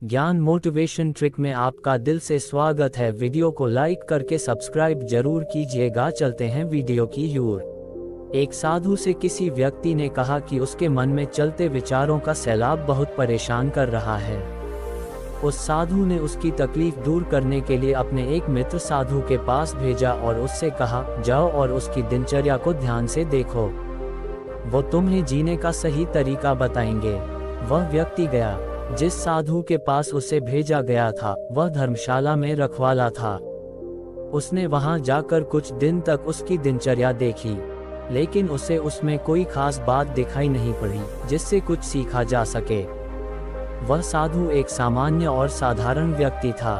ज्ञान motivation trick में आपका दिल से स्वागत है। वीडियो को लाइक करके सब्सक्राइब जरूर कीजिएगा। चलते हैं वीडियो की ओर। एक साधु से किसी व्यक्ति ने कहा कि उसके मन में चलते विचारों का सैलाब बहुत परेशान कर रहा है। उस साधु ने उसकी तकलीफ दूर करने के लिए अपने एक मित्र साधु के पास भेजा और उससे कहा, जाओ और उसकी दिनचर्या को ध्यान से देखो, वो तुम्हें जीने का सही तरीका बताएंगे। वह व्यक्ति गया। जिस साधु के पास उसे भेजा गया था वह धर्मशाला में रखवाला था। उसने वहां जाकर कुछ दिन तक उसकी दिनचर्या देखी, लेकिन उसे उसमें कोई खास बात दिखाई नहीं पड़ी जिससे कुछ सीखा जा सके। वह साधु एक सामान्य और साधारण व्यक्ति था।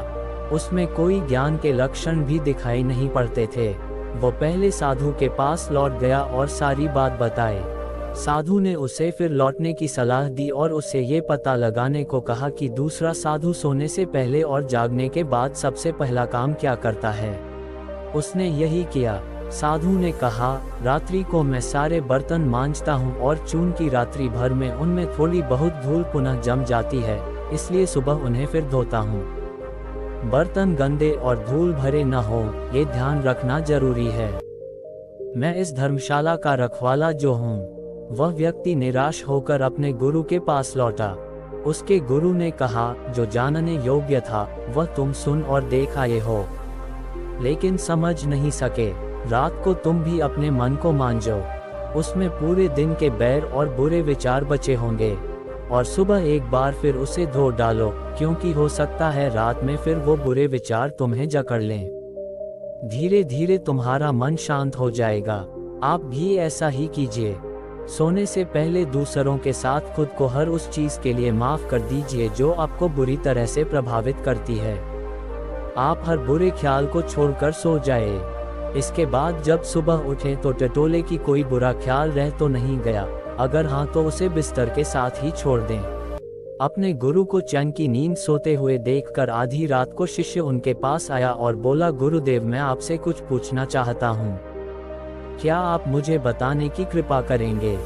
उसमें कोई ज्ञान के लक्षण भी दिखाई नहीं पड़ते थे। वो पहले साधु के पास लौट गया और सारी बात बताई। साधु ने उसे फिर लौटने की सलाह दी और उसे ये पता लगाने को कहा कि दूसरा साधु सोने से पहले और जागने के बाद सबसे पहला काम क्या करता है। उसने यही किया। साधु ने कहा, रात्रि को मैं सारे बर्तन मांजता हूँ और चूंकि रात्रि भर में उनमें थोड़ी बहुत धूल पुनः जम जाती है, इसलिए सुबह उन्हें फिर धोता हूँ। बर्तन गंदे और धूल भरे न हो, ये ध्यान रखना जरूरी है। मैं इस धर्मशाला का रखवाला जो हूँ। वह व्यक्ति निराश होकर अपने गुरु के पास लौटा। उसके गुरु ने कहा, जो जानने योग्य था वह तुम सुन और देख आए हो, लेकिन समझ नहीं सके। रात को तुम भी अपने मन को मांझो, उसमें पूरे दिन के बैर और बुरे विचार बचे होंगे, और सुबह एक बार फिर उसे धो डालो, क्योंकि हो सकता है रात में फिर वो बुरे विचार तुम्हें जकड़ लें। धीरे धीरे तुम्हारा मन शांत हो जाएगा। आप भी ऐसा ही कीजिए। सोने से पहले दूसरों के साथ खुद को हर उस चीज के लिए माफ कर दीजिए जो आपको बुरी तरह से प्रभावित करती है। आप हर बुरे ख्याल को छोड़कर सो जाए। इसके बाद जब सुबह उठें तो टटोले की कोई बुरा ख्याल रह तो नहीं गया, अगर हाँ तो उसे बिस्तर के साथ ही छोड़ दें। अपने गुरु को चैन की नींद सोते हुए देखकर आधी रात को शिष्य उनके पास आया और बोला, गुरुदेव मैं आपसे कुछ पूछना चाहता हूँ, क्या आप मुझे बताने की कृपा करेंगे।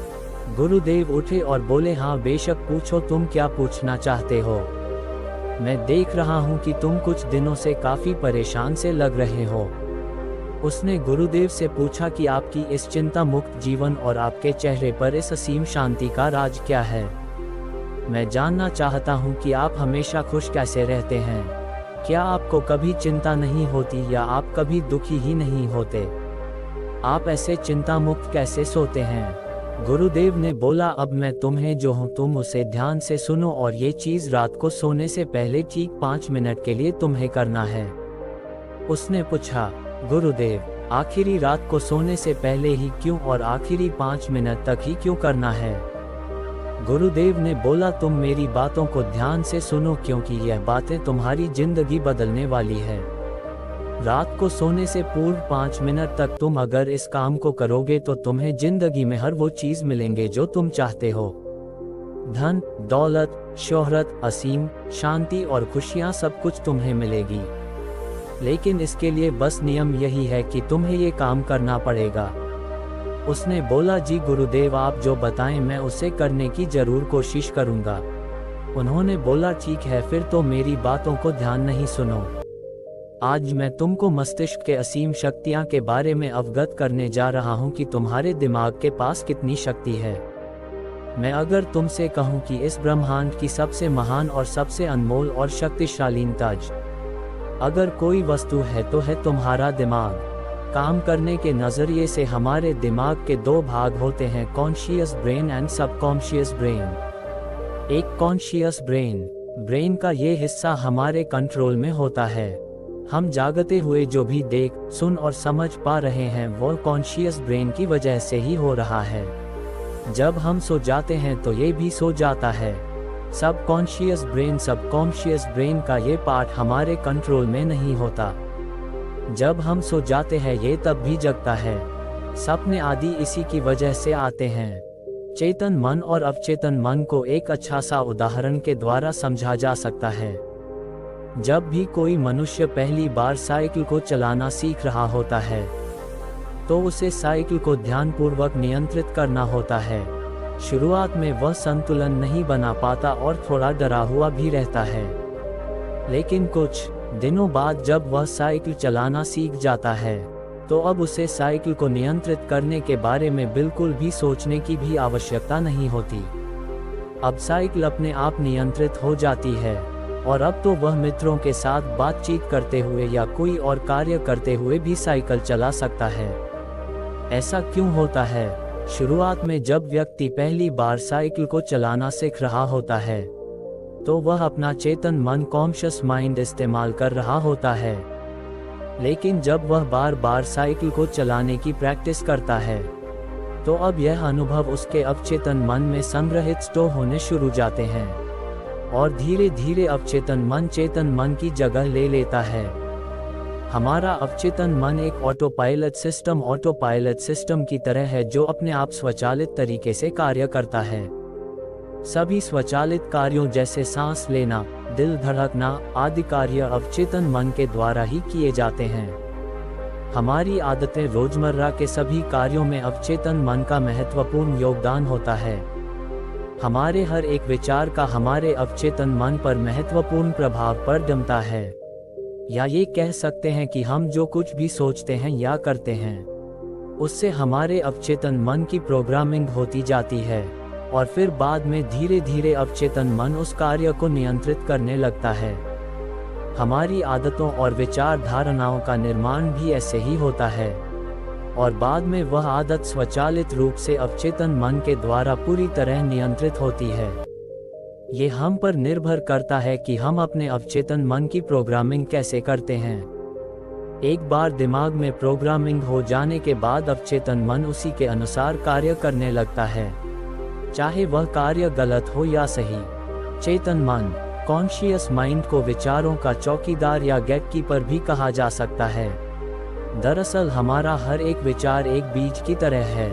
गुरुदेव उठे और बोले, हाँ बेशक पूछो, तुम क्या पूछना चाहते हो। मैं देख रहा हूँ कि तुम कुछ दिनों से काफी परेशान से लग रहे हो। उसने गुरुदेव से पूछा कि आपकी इस चिंता मुक्त जीवन और आपके चेहरे पर इस असीम शांति का राज क्या है। मैं जानना चाहता हूँ कि आप हमेशा खुश कैसे रहते हैं। क्या आपको कभी चिंता नहीं होती या आप कभी दुखी ही नहीं होते। आप ऐसे चिंता मुक्त कैसे सोते हैं। गुरुदेव ने बोला, अब मैं तुम्हें जो हूँ तुम उसे ध्यान से सुनो, और ये चीज रात को सोने से पहले ठीक 5 मिनट के लिए तुम्हें करना है। उसने पूछा, गुरुदेव आखिरी रात को सोने से पहले ही क्यों और आखिरी 5 मिनट तक ही क्यों करना है। गुरुदेव ने बोला, तुम मेरी बातों को ध्यान से सुनो, क्योंकि यह बातें तुम्हारी जिंदगी बदलने वाली है। रात को सोने से पूर्व 5 मिनट तक तुम अगर इस काम को करोगे तो तुम्हें जिंदगी में हर वो चीज मिलेंगे जो तुम चाहते हो। धन, दौलत, शोहरत, असीम शांति और खुशियां सब कुछ तुम्हें मिलेगी। लेकिन इसके लिए बस नियम यही है कि तुम्हें ये काम करना पड़ेगा। उसने बोला, जी गुरुदेव आप जो बताएं मैं उसे करने की जरूर कोशिश करूंगा। उन्होंने बोला, ठीक है, फिर तो मेरी बातों को ध्यान नहीं सुनो। आज मैं तुमको मस्तिष्क के असीम शक्तियां के बारे में अवगत करने जा रहा हूं कि तुम्हारे दिमाग के पास कितनी शक्ति है। मैं अगर तुमसे कहूं कि इस ब्रह्मांड की सबसे महान और सबसे अनमोल और शक्तिशाली ताज अगर कोई वस्तु है तो है तुम्हारा दिमाग। काम करने के नजरिए से हमारे दिमाग के 2 भाग होते हैं, conscious brain and subconscious brain. एक कॉन्शियस ब्रेन का ये हिस्सा हमारे कंट्रोल में होता है। हम जागते हुए जो भी देख, सुन और समझ पा रहे हैं वो कॉन्शियस ब्रेन की वजह से ही हो रहा है। जब हम सो जाते हैं तो ये भी सो जाता है। सबकॉन्शियस ब्रेन का ये पार्ट हमारे कंट्रोल में नहीं होता। जब हम सो जाते हैं ये तब भी जगता है। सपने आदि इसी की वजह से आते हैं। चेतन मन और अवचेतन मन को एक अच्छा सा उदाहरण के द्वारा समझा जा सकता है। जब भी कोई मनुष्य पहली बार साइकिल को चलाना सीख रहा होता है तो उसे साइकिल को ध्यानपूर्वक नियंत्रित करना होता है। शुरुआत में वह संतुलन नहीं बना पाता और थोड़ा डरा हुआ भी रहता है। लेकिन कुछ दिनों बाद जब वह साइकिल चलाना सीख जाता है, तो अब उसे साइकिल को नियंत्रित करने के बारे में बिल्कुल भी सोचने की भी आवश्यकता नहीं होती। अब साइकिल अपने आप नियंत्रित हो जाती है और अब तो वह मित्रों के साथ बातचीत करते हुए या कोई और कार्य करते हुए भी साइकिल चला सकता है। ऐसा क्यों होता है? शुरुआत में जब व्यक्ति पहली बार साइकिल को चलाना सीख रहा होता है, तो वह अपना चेतन मन कॉन्शियस माइंड इस्तेमाल कर रहा होता है। लेकिन जब वह बार बार साइकिल को चलाने की प्रैक्टिस करता है, तो अब यह अनुभव उसके अवचेतन मन में संग्रहित स्टोर होने शुरू जाते हैं और धीरे धीरे अवचेतन मन चेतन मन की जगह ले लेता है। हमारा अवचेतन मन एक ऑटोपायलट सिस्टम की तरह है जो अपने आप स्वचालित तरीके से कार्य करता है। सभी स्वचालित कार्यों जैसे सांस लेना, दिल धड़कना आदि कार्य अवचेतन मन के द्वारा ही किए जाते हैं। हमारी आदतें रोजमर्रा के सभी कार्यों में अवचेतन मन का महत्वपूर्ण योगदान होता है। हमारे हर एक विचार का हमारे अवचेतन मन पर महत्वपूर्ण प्रभाव पड़ता है। या ये कह सकते हैं कि हम जो कुछ भी सोचते हैं या करते हैं, उससे हमारे अवचेतन मन की प्रोग्रामिंग होती जाती है और फिर बाद में धीरे धीरे अवचेतन मन उस कार्य को नियंत्रित करने लगता है। हमारी आदतों और विचार धारणाओं का निर्माण भी ऐसे ही होता है और बाद में वह आदत स्वचालित रूप से अवचेतन मन के द्वारा पूरी तरह नियंत्रित होती है। ये हम पर निर्भर करता है कि हम अपने अवचेतन मन की प्रोग्रामिंग कैसे करते हैं। एक बार दिमाग में प्रोग्रामिंग हो जाने के बाद अवचेतन मन उसी के अनुसार कार्य करने लगता है, चाहे वह कार्य गलत हो या सही। चेतन मन कॉन्शियस माइंड को विचारों का चौकीदार या गेटकीपर भी कहा जा सकता है। दरअसल हमारा हर एक विचार एक बीज की तरह है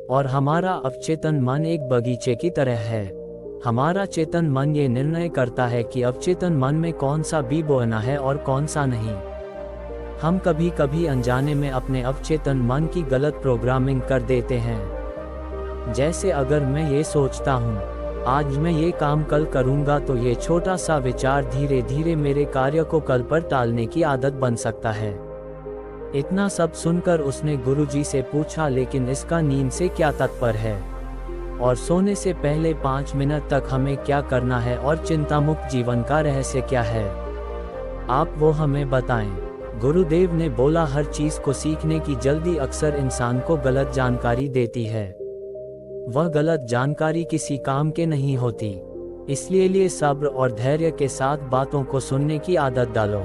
और हमारा अवचेतन मन एक बगीचे की तरह है। हमारा चेतन मन ये निर्णय करता है कि अवचेतन मन में कौन सा बीज बोना है और कौन सा नहीं। हम कभी कभी अनजाने में अपने अवचेतन मन की गलत प्रोग्रामिंग कर देते हैं। जैसे अगर मैं ये सोचता हूँ आज मैं ये काम कल करूँगा, तो ये छोटा सा विचार धीरे धीरे मेरे कार्य को कल पर टालने की आदत बन सकता है। इतना सब सुनकर उसने गुरुजी से पूछा, लेकिन इसका नींद से क्या तात्पर्य है और सोने से पहले 5 मिनट तक हमें क्या करना है और चिंतामुक्त जीवन का रहस्य क्या है, आप वो हमें बताएं। गुरुदेव ने बोला, हर चीज को सीखने की जल्दी अक्सर इंसान को गलत जानकारी देती है। वह गलत जानकारी किसी काम के नहीं होती, इसलिए सब्र और धैर्य के साथ बातों को सुनने की आदत डालो।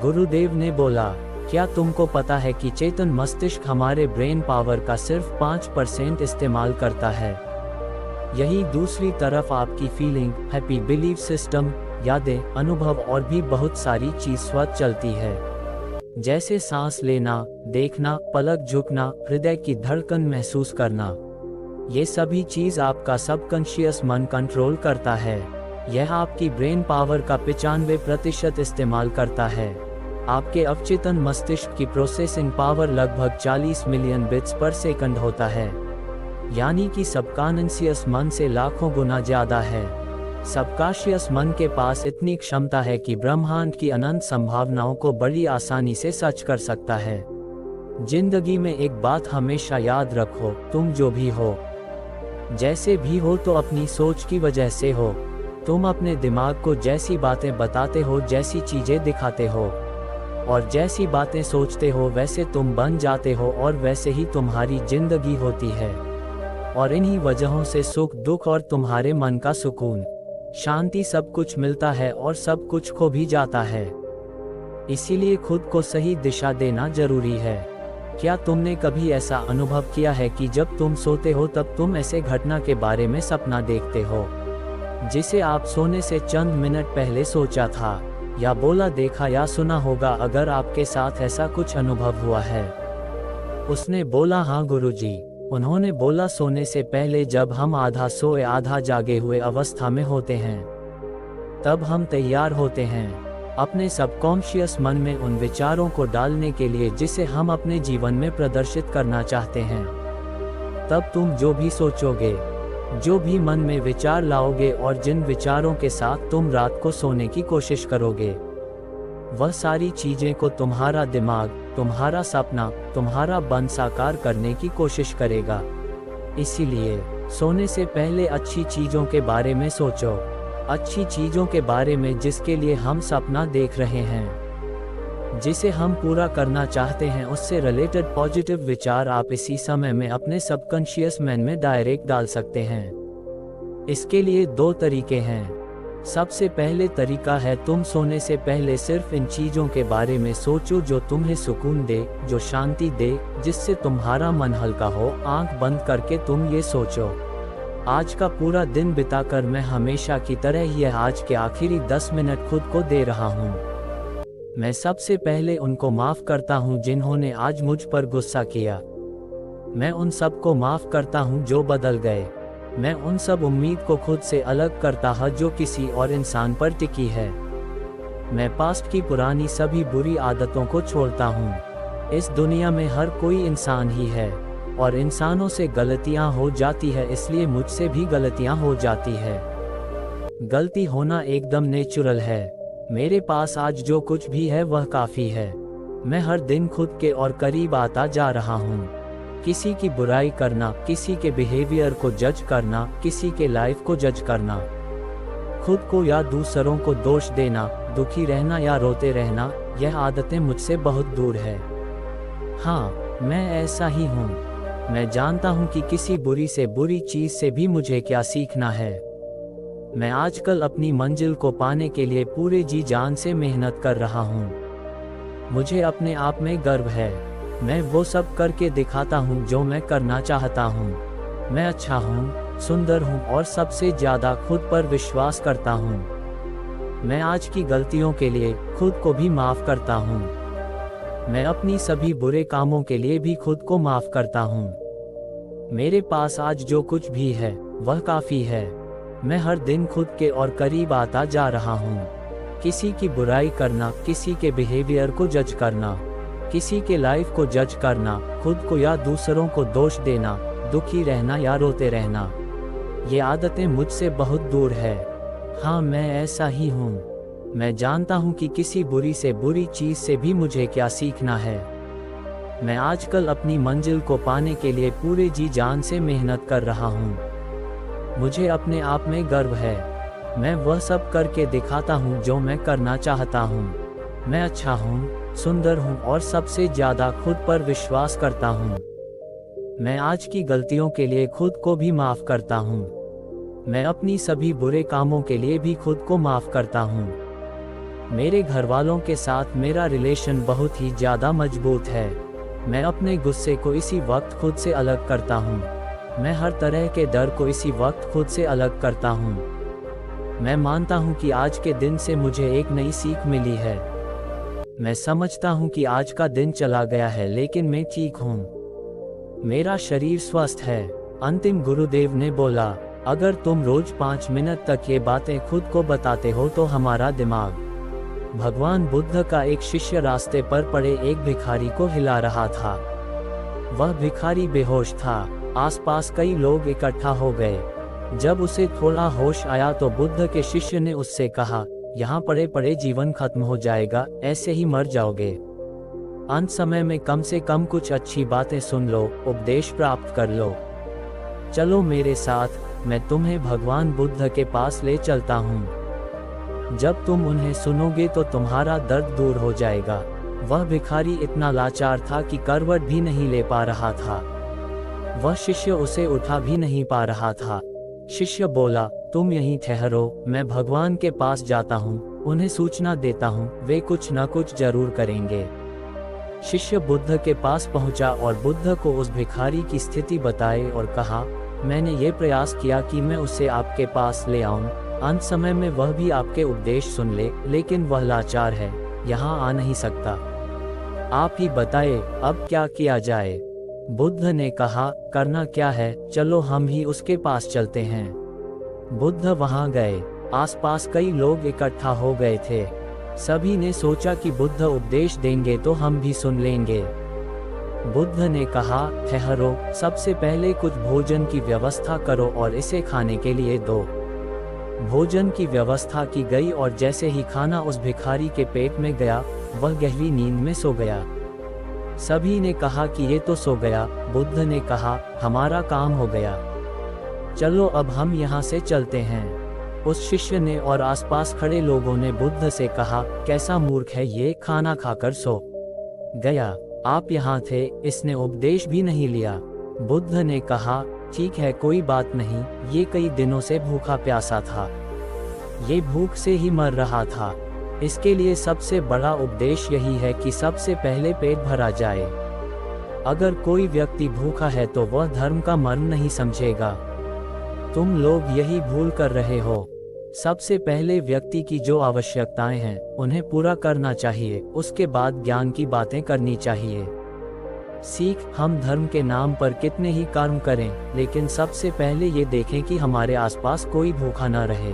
गुरुदेव ने बोला, क्या तुमको पता है कि चेतन मस्तिष्क हमारे ब्रेन पावर का सिर्फ 5% इस्तेमाल करता है। यही दूसरी तरफ आपकी फीलिंग, हैप्पी बिलीफ सिस्टम, यादें, अनुभव और भी बहुत सारी चीज स्वतः चलती है, जैसे सांस लेना, देखना, पलक झुकना, हृदय की धड़कन महसूस करना। ये सभी चीज आपका सबकॉन्शियस मन कंट्रोल करता है। यह आपकी ब्रेन पावर का 95% इस्तेमाल करता है। आपके अवचेतन मस्तिष्क की प्रोसेसिंग पावर लगभग 40 मिलियन बिट्स पर सेकंड होता है, यानी कि सबकॉन्शियस मन से लाखों गुना ज्यादा है। सबकॉन्शियस मन के पास इतनी क्षमता है कि ब्रह्मांड की अनंत संभावनाओं को बड़ी आसानी से सच कर सकता है। जिंदगी में एक बात हमेशा याद रखो, तुम जो भी हो, जैसे भी हो, तो अपनी सोच की वजह से हो। तुम अपने दिमाग को जैसी बातें बताते हो, जैसी चीजें दिखाते हो और जैसी बातें सोचते हो, वैसे तुम बन जाते हो और वैसे ही तुम्हारी जिंदगी होती है। और इन्हीं वजहों से सुख, दुख और तुम्हारे मन का सुकून, शांति सब कुछ मिलता है और सब कुछ खो भी जाता है। इसीलिए खुद को सही दिशा देना जरूरी है। क्या तुमने कभी ऐसा अनुभव किया है कि जब तुम सोते हो तब तुम ऐसे घटना के बारे में सपना देखते हो जिसे आप सोने से चंद मिनट पहले सोचा था या बोला, देखा या सुना होगा? अगर आपके साथ ऐसा कुछ अनुभव हुआ है? उसने बोला, हाँ गुरुजी। उन्होंने बोला, सोने से पहले जब हम आधा सोए आधा जागे हुए अवस्था में होते हैं, तब हम तैयार होते हैं अपने सबकॉन्शियस मन में उन विचारों को डालने के लिए जिसे हम अपने जीवन में प्रदर्शित करना चाहते हैं। तब तुम जो भी सोचोगे जो भी मन में विचार लाओगे और जिन विचारों के साथ तुम रात को सोने की कोशिश करोगे, वह सारी चीजें को तुम्हारा दिमाग, तुम्हारा सपना, तुम्हारा मन साकार करने की कोशिश करेगा। इसीलिए सोने से पहले अच्छी चीजों के बारे में सोचो, अच्छी चीजों के बारे में जिसके लिए हम सपना देख रहे हैं, जिसे हम पूरा करना चाहते हैं, उससे रिलेटेड पॉजिटिव विचार आप इसी समय में अपने सबकॉन्शियस माइंड में डायरेक्ट डाल सकते हैं। इसके लिए 2 तरीके हैं। सबसे पहले तरीका है तुम सोने से पहले सिर्फ इन चीजों के बारे में सोचो जो तुम्हें सुकून दे, जो शांति दे, जिससे तुम्हारा मन हल्का हो। आंख बंद करके तुम ये सोचो, आज का पूरा दिन बिताकर मैं हमेशा की तरह ही आज के आखिरी 10 मिनट खुद को दे रहा हूँ। मैं सबसे पहले उनको माफ करता हूँ जिन्होंने आज मुझ पर गुस्सा किया। मैं उन सबको माफ करता हूँ जो बदल गए। मैं उन सब उम्मीद को खुद से अलग करता हूँ जो किसी और इंसान पर टिकी है। मैं पास्ट की पुरानी सभी बुरी आदतों को छोड़ता हूँ। इस दुनिया में हर कोई इंसान ही है और इंसानों से गलतियाँ हो जाती है, इसलिए मुझसे भी गलतियाँ हो जाती है। गलती होना एकदम नेचुरल है। मेरे पास आज जो कुछ भी है वह काफ़ी है। मैं हर दिन खुद के और करीब आता जा रहा हूँ। किसी की बुराई करना, किसी के बिहेवियर को जज करना, किसी के लाइफ को जज करना, खुद को या दूसरों को दोष देना, दुखी रहना या रोते रहना, यह आदतें मुझसे बहुत दूर है। हाँ, मैं ऐसा ही हूँ। मैं जानता हूँ कि किसी बुरी से बुरी चीज़ से भी मुझे क्या सीखना है। मैं आजकल अपनी मंजिल को पाने के लिए पूरे जी जान से मेहनत कर रहा हूँ। मुझे अपने आप में गर्व है। मैं वो सब करके दिखाता हूँ जो मैं करना चाहता हूँ। मैं अच्छा हूँ, सुंदर हूँ और सबसे ज़्यादा खुद पर विश्वास करता हूँ। मैं आज की गलतियों के लिए खुद को भी माफ़ करता हूँ। मैं अपनी सभी बुरे कामों के लिए भी खुद को माफ़ करता हूँ। मेरे पास आज जो कुछ भी है वह काफ़ी है। मैं हर दिन खुद के और करीब आता जा रहा हूँ। किसी की बुराई करना, किसी के बिहेवियर को जज करना, किसी के लाइफ को जज करना, खुद को या दूसरों को दोष देना, दुखी रहना या रोते रहना, ये आदतें मुझसे बहुत दूर है। हाँ, मैं ऐसा ही हूँ। मैं जानता हूँ कि किसी बुरी से बुरी चीज़ से भी मुझे क्या सीखना है। मैं आजकल अपनी मंजिल को पाने के लिए पूरे जी जान से मेहनत कर रहा हूँ। मुझे अपने आप में गर्व है। मैं वह सब करके दिखाता हूँ जो मैं करना चाहता हूँ। मैं अच्छा हूँ, सुंदर हूँ और सबसे ज़्यादा खुद पर विश्वास करता हूँ। मैं आज की गलतियों के लिए खुद को भी माफ़ करता हूँ। मैं अपनी सभी बुरे कामों के लिए भी खुद को माफ़ करता हूँ। मेरे घर वालों के साथ मेरा रिलेशन बहुत ही ज़्यादा मजबूत है। मैं अपने गुस्से को इसी वक्त खुद से अलग करता हूँ। मैं हर तरह के डर को इसी वक्त खुद से अलग करता हूँ। मैं मानता हूँ कि आज के दिन से मुझे एक नई सीख मिली है। मैं समझता हूँ कि आज का दिन चला गया है लेकिन मैं ठीक हूँ। मेरा शरीर स्वस्थ है। अंतिम गुरुदेव ने बोला, अगर तुम रोज 5 मिनट तक ये बातें खुद को बताते हो तो हमारा दिमाग। भगवान बुद्ध का एक शिष्य रास्ते पर पड़े एक भिखारी को हिला रहा था। वह भिखारी बेहोश था। आसपास कई लोग इकट्ठा हो गए। जब उसे थोड़ा होश आया तो बुद्ध के शिष्य ने उससे कहा, यहाँ पड़े पड़े जीवन खत्म हो जाएगा, ऐसे ही मर जाओगे। अंत समय में कम से कम कुछ अच्छी बातें सुन लो, उपदेश प्राप्त कर लो। चलो मेरे साथ, मैं तुम्हें भगवान बुद्ध के पास ले चलता हूँ। जब तुम उन्हें सुनोगे तो तुम्हारा दर्द दूर हो जाएगा। वह भिखारी इतना लाचार था कि करवट भी नहीं ले पा रहा था। वह शिष्य उसे उठा भी नहीं पा रहा था। शिष्य बोला, तुम यहीं ठहरो, मैं भगवान के पास जाता हूँ, उन्हें सूचना देता हूँ, वे कुछ न कुछ जरूर करेंगे। शिष्य बुद्ध के पास पहुँचा और बुद्ध को उस भिखारी की स्थिति बताई और कहा, मैंने ये प्रयास किया कि मैं उसे आपके पास ले आऊं। अंत समय में वह भी आपके उपदेश सुन ले, लेकिन वह लाचार है, यहाँ आ नहीं सकता। आप ही बताए, अब क्या किया जाए? बुद्ध ने कहा, करना क्या है, चलो हम ही उसके पास चलते हैं। बुद्ध वहां गए। आसपास कई लोग इकट्ठा हो गए थे। सभी ने सोचा कि बुद्ध उपदेश देंगे तो हम भी सुन लेंगे। बुद्ध ने कहा, ठहरो, सबसे पहले कुछ भोजन की व्यवस्था करो और इसे खाने के लिए दो। भोजन की व्यवस्था की गई और जैसे ही खाना उस भिखारी के पेट में गया, वह गहरी नींद में सो गया। सभी ने कहा कि ये तो सो गया। बुद्ध ने कहा, हमारा काम हो गया, चलो अब हम यहाँ से चलते हैं। उस शिष्य ने और आसपास खड़े लोगों ने बुद्ध से कहा, कैसा मूर्ख है ये, खाना खाकर सो गया। आप यहाँ थे, इसने उपदेश भी नहीं लिया। बुद्ध ने कहा, ठीक है कोई बात नहीं, ये कई दिनों से भूखा प्यासा था, ये भूख से ही मर रहा था। इसके लिए सबसे बड़ा उपदेश यही है कि सबसे पहले पेट भरा जाए। अगर कोई व्यक्ति भूखा है तो वह धर्म का मर्म नहीं समझेगा। तुम लोग यही भूल कर रहे हो। सबसे पहले व्यक्ति की जो आवश्यकताएं हैं उन्हें पूरा करना चाहिए, उसके बाद ज्ञान की बातें करनी चाहिए। सीख, हम धर्म के नाम पर कितने ही कर्म करें, लेकिन सबसे पहले ये देखें कि हमारे आसपास कोई भूखा न रहे।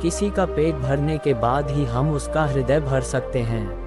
किसी का पेट भरने के बाद ही हम उसका हृदय भर सकते हैं।